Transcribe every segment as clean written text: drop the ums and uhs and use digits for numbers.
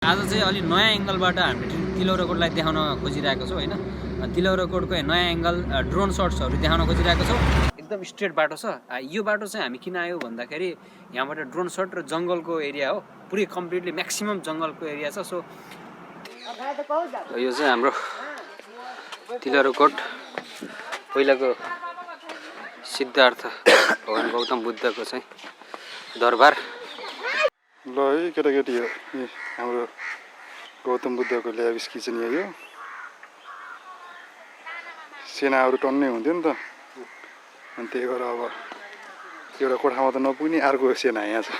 आज चाहिँ अलि नयाँ एङ्गलबाट हामीले तिलौराकोटलाई देखाउन खोजिरहेको छौँ हैन। तिलौराकोटको नयाँ एङ्गल ड्रोन शट्सहरू देखाउन खोजिरहेको छौँ। एकदम स्ट्रेट बाटो छ। यो बाटो चाहिँ हामी किन आयो भन्दाखेरि यहाँबाट ड्रोन शट र जङ्गलको एरिया हो, पुरै कम्प्लिटली म्याक्सिमम जङ्गलको एरिया छ। सो यो चाहिँ हाम्रो तिलौराकोट पहिलाको सिद्धार्थ भगवान गौतम बुद्धको चाहिँ दरबार। ल है केटाकेटी हो हाम्रो गौतम बुद्धको ल्याबिस किचन यो सेनाहरू टन्नै हुन्थ्यो नि त, अनि त्यही भएर अब एउटा कोठामा त नपुग्ने अर्को सेना यहाँ छ।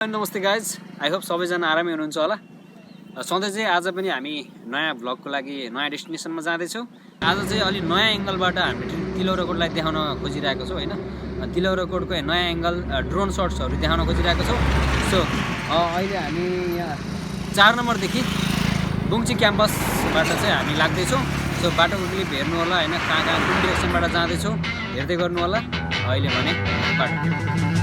नमस्ते गाइज, आई होप सबैजना आरामै हुनुहुन्छ होला। सधैँ चाहिँ आज पनि हामी नयाँ भ्लगको लागि नयाँ डेस्टिनेसनमा जाँदैछौँ। आज चाहिँ अलि नयाँ एङ्गलबाट हामीले तिलौराकोटलाई देखाउन खोजिरहेको छौँ हैन। तिलौराकोटको नयाँ एङ्गल ड्रोन शट्सहरू देखाउन खोजिरहेको छौँ। सो अहिले हामी यहाँ 4 नम्बरदेखि बुङची क्याम्पसबाट चाहिँ हामी लाग्दैछौँ। सो बाटोको क्लिप हेर्नु होला हैन, कहाँ कहाँ कुन डिरेक्सनबाट जाँदैछौँ हेर्दै गर्नु होला। अहिले भने बाटो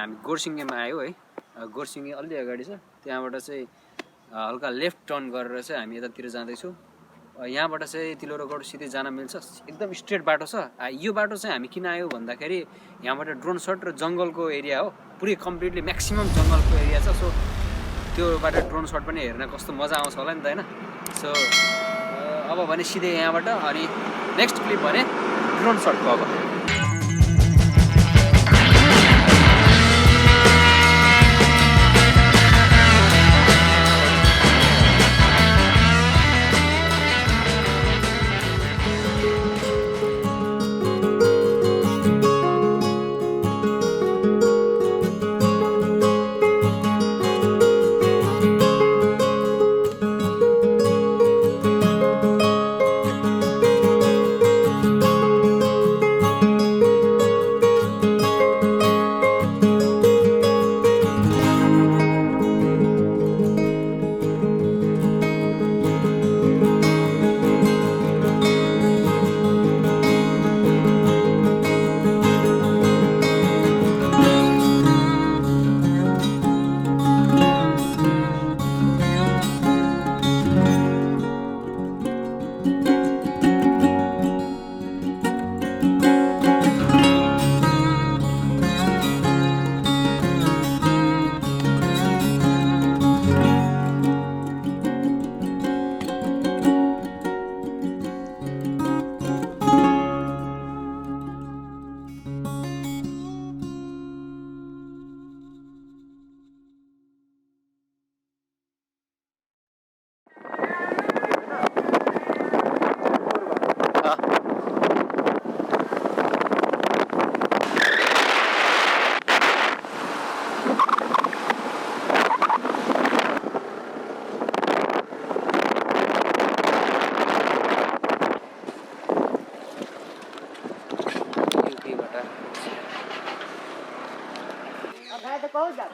हामी गोरसिङेमा आयो है। गोरसिङे अलि अगाडि छ, त्यहाँबाट चाहिँ हल्का लेफ्ट टर्न गरेर चाहिँ हामी यतातिर जाँदैछौँ। यहाँबाट चाहिँ तिलौराकोट सिधै जान मिल्छ, एकदम स्ट्रेट बाटो छ। यो बाटो चाहिँ हामी किन आयो भन्दाखेरि यहाँबाट ड्रोन शट र जङ्गलको एरिया हो, पुरै कम्प्लिटली म्याक्सिमम जङ्गलको एरिया छ। सो त्योबाट ड्रोन शट पनि हेर्न कस्तो मजा आउँछ होला नि त हैन। सो अब भने सिधै यहाँबाट अनि नेक्स्ट क्लिप भने ड्रोन शटको। अब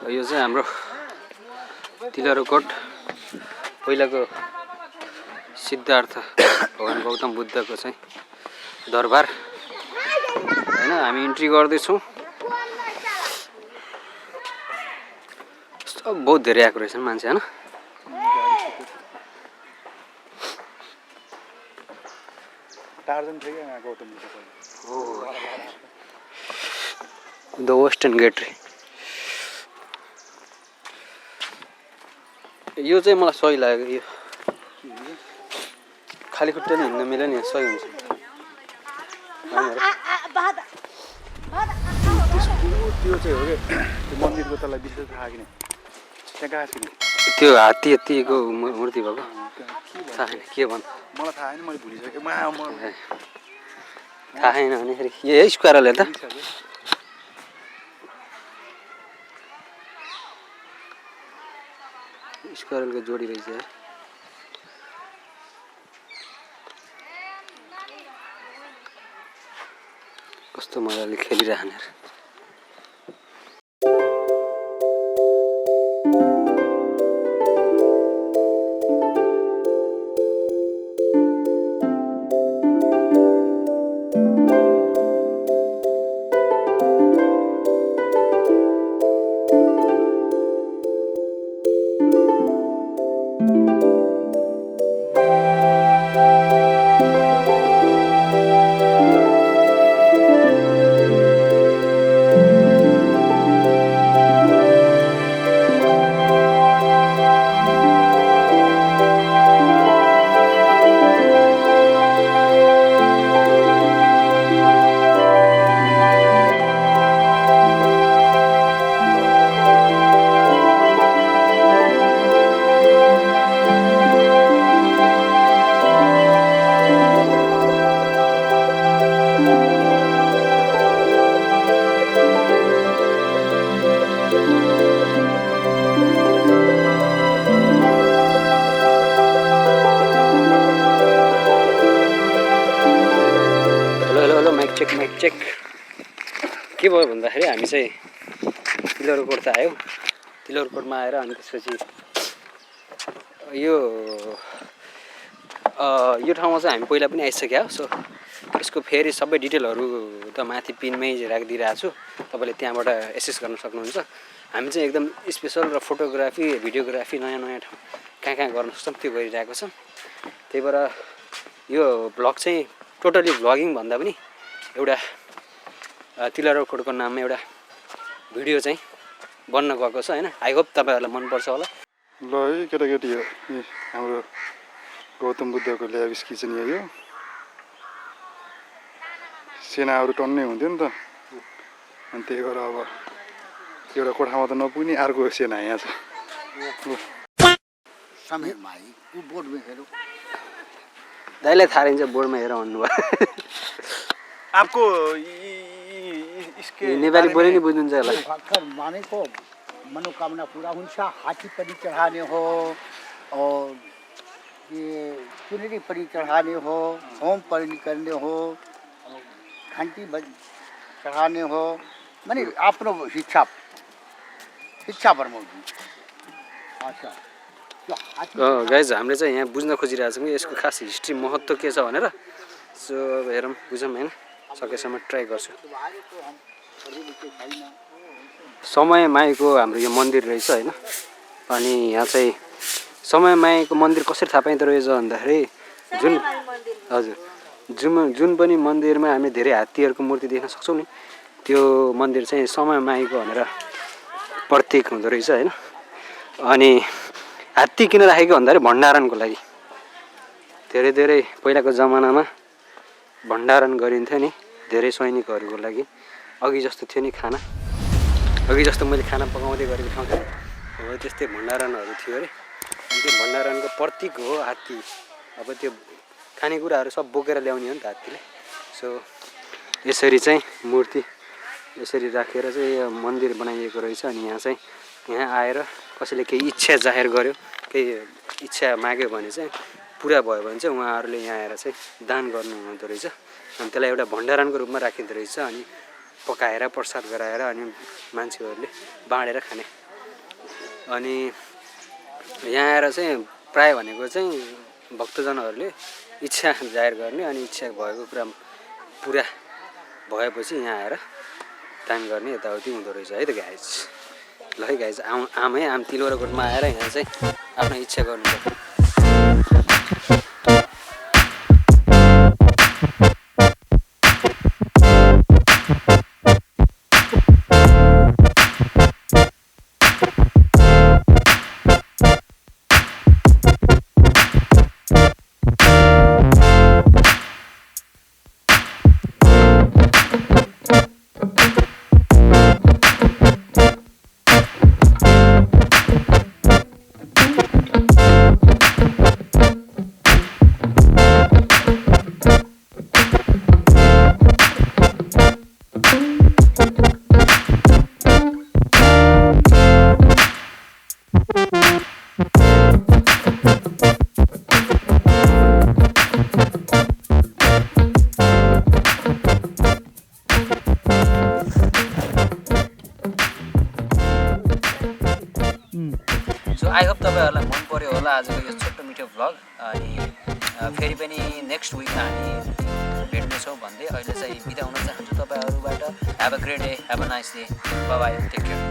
यो चाहिँ हाम्रो तिलौराकोट पहिलाको सिद्धार्थ भगवान गौतम बुद्धको चाहिँ दरबार हैन। हामी इन्ट्री गर्दैछौँ। बहुत धेरै आएको रहेछन् मान्छे हैन। टार्जन थियो क्या गौतम बुद्ध। द वेस्टर्न गेट रे यो चाहिँ मलाई सही लाग्यो। यो खाली खुट्टाले हिँड्न मिल्यो नि सही हुन्छ। त्यो चाहिँ हो कि त्यो मन्दिरको तलाई विशेष थाहा किन त्यहाँ कहाँ छ नि त्यो हात्ती यतिको मूर्ति भएको थाहा छैन के भन्। मलाई थाहा छैन, मैले भुलिसकेँ। थाहा छैन भनेखेरि यही स्क्वायरले त स्क्वायरलको जोडी रहेछ यार। कस्तो मजाले खेलिरहने यार। चेक के भयो भन्दाखेरि हामी चाहिँ तिलौराकोट त आयो। तिलौराकोटमा आएर अनि त्यसपछि यो ठाउँमा चाहिँ हामी पहिला पनि आइसक्यो। सो यसको फेरि सबै डिटेलहरू त माथि पिनमै राखिदिइरहेको छु, तपाईँले त्यहाँबाट एसेस गर्न सक्नुहुन्छ। हामी चाहिँ एकदम स्पेसल र फोटोग्राफी भिडियोग्राफी नयाँ नयाँ ठाउँ कहाँ गर्न सक्छौँ त्यो गरिरहेको छ। त्यही भएर यो भ्लग चाहिँ टोटली भ्लगिङ भन्दा पनि एउटा तिलौराकोटको नाममा एउटा भिडियो चाहिँ बन्न गएको छ हैन। आई होप तपाईँहरूलाई मनपर्छ होला। ल है केटाकेटी, हो हाम्रो गौतम बुद्धको ल्याबिस किचन यो सेनाहरू टन्नै हुन्थ्यो नि त, अनि त्यही भएर अब एउटा कोठामा त नपुग्ने अर्को सेना यहाँ छ। दाइलाई थाहा रहन्छ बोर्डमा हेर भन्नुभयो। आपको इसके नेपाली बोले नि बुझ्नुहुन्छ होला। मानेको मनोकामना पूरा हुन्छ। हाथी पनि चढ़ाने हो और ये चुनरी पनि चढ़ाने हो, होम पनि करने हो, घंटी चढ़ाने हो, माने आफ्नो इच्छा परमाउँछ। अच्छा गाइज हामीले चाहिँ यहाँ बुझ्न खोजिरहेको छौँ कि यसको खास हिस्ट्री महत्त्व के छ भनेर। सो अब हेरौँ बुझौँ होइन, सकेसम्म ट्राई गर्छु। समय माईको हाम्रो यो मन्दिर रहेछ होइन। अनि यहाँ चाहिँ समय माईको मन्दिर कसरी थाहा पाइँदो रहेछ भन्दाखेरि जुन पनि मन्दिरमा हामी धेरै हात्तीहरूको मूर्ति देख्न सक्छौँ नि, त्यो मन्दिर चाहिँ समय माईको भनेर प्रतीक हुँदो रहेछ होइन। अनि हात्ती किन राखेको भन्दाखेरि भण्डारणको लागि। धेरै पहिलाको जमानामा भण्डारण गरिन्थ्यो नि धेरै सैनिकहरूको लागि। अघि जस्तो थियो नि खाना, अघि जस्तो मैले खाना पकाउँदै गरेको ठाउँ थियो, अब त्यस्तै भण्डारणहरू थियो अरे। अनि त्यो भण्डारणको प्रतीक हो हात्ती। अब त्यो खानेकुराहरू सब बोकेर ल्याउने हो नि त हात्तीले। सो यसरी चाहिँ मूर्ति यसरी राखेर चाहिँ यो मन्दिर बनाइएको रहेछ। अनि यहाँ चाहिँ यहाँ आएर कसैले केही इच्छा जाहेर गर्यो, केही इच्छा माग्यो भने चाहिँ पुरा भयो भने चाहिँ उहाँहरूले यहाँ आएर चाहिँ दान गर्नु हुँदो रहेछ। अनि त्यसलाई एउटा भण्डारणको रूपमा राखिँदो रहेछ। अनि पकाएर प्रसाद गराएर अनि मान्छेहरूले बाँडेर खाने। अनि यहाँ आएर चाहिँ प्राय भनेको चाहिँ भक्तजनहरूले इच्छा जाहेर गर्ने अनि इच्छा भएको कुरा पुरा भएपछि यहाँ आएर दान गर्ने यताउति हुँदो रहेछ है त गाइज। ल है गाइज आम तिलौराकोटमा आएर यहाँ चाहिँ आफ्नो इच्छा गर्नुपर्छ। सो आई होप तपाईँहरूलाई मन पर्यो होला आजको यो छोटो मिठो भ्लग। अनि फेरि पनि नेक्स्ट विक हामी भेट्नेछौँ भन्दै अहिले चाहिँ बिदा हुन चाहन्छु तपाईँहरूबाट। Have a great day, have a nice day, bye bye, take care.